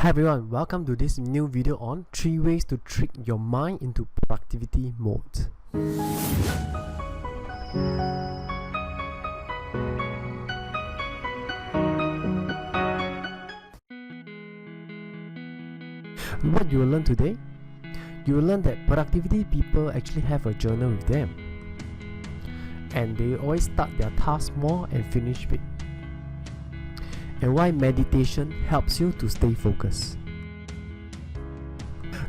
Hi everyone, welcome to this new video on 3 ways to trick your mind into productivity mode. What you will learn today? You will learn that productivity people actually have a journal with them, and they always start their task small and finish it. And why meditation helps you to stay focused.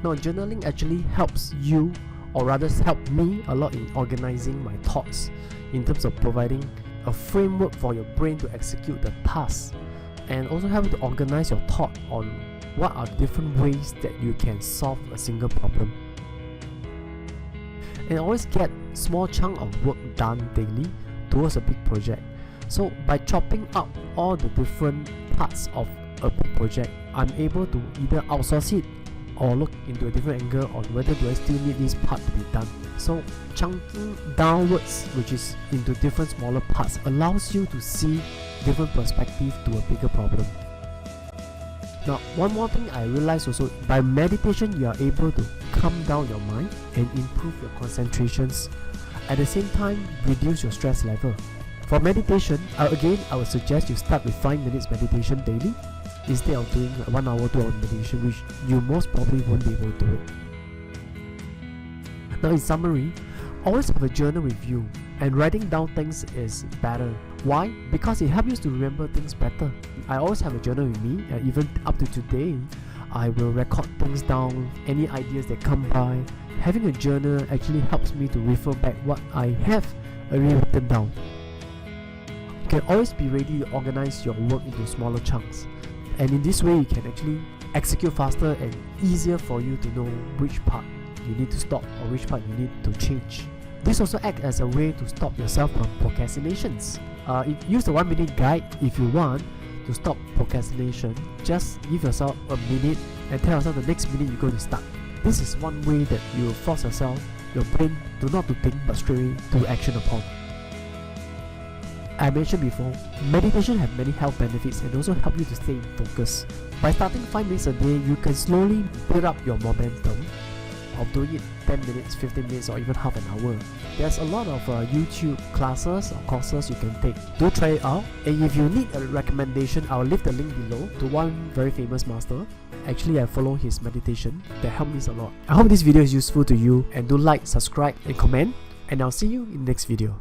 Now, journaling actually helps you, or rather helped me a lot in organizing my thoughts, in terms of providing a framework for your brain to execute the task, and also help you to organize your thought on what are different ways that you can solve a single problem. And always get small chunk of work done daily towards a big project. So by chopping up all the different parts of a big project, I'm able to either outsource it or look into a different angle on whether do I still need this part to be done. So chunking downwards, which is into different smaller parts, allows you to see different perspective to a bigger problem. Now, one more thing I realized also, by meditation you are able to calm down your mind and improve your concentrations, at the same time reduce your stress level. For meditation, I would suggest you start with 5 minutes meditation daily instead of doing 1 hour, 2 hour meditation, which you most probably won't be able to do it. Now, in summary, always have a journal with you, and writing down things is better. Why? Because it helps you to remember things better. I always have a journal with me, and even up to today, I will record things down, any ideas that come by. Having a journal actually helps me to refer back what I have already written down. You can always be ready to organize your work into smaller chunks, and in this way you can actually execute faster and easier for you to know which part you need to stop or which part you need to change. This also acts as a way to stop yourself from procrastinations. Use the 1 minute guide if you want to stop procrastination. Just give yourself a minute and tell yourself the next minute you're going to start. This is one way that you will force yourself, your brain, to not to think but straight away to action upon. I mentioned before, meditation have many health benefits and also help you to stay in focus. By starting 5 minutes a day, you can slowly build up your momentum of doing it 10 minutes, 15 minutes, or even half an hour. There's a lot of YouTube classes or courses you can take. Do try it out. And if you need a recommendation, I'll leave the link below to one very famous master. Actually, I follow his meditation that helped me a lot. I hope this video is useful to you, and do like, subscribe, and comment. And I'll see you in the next video.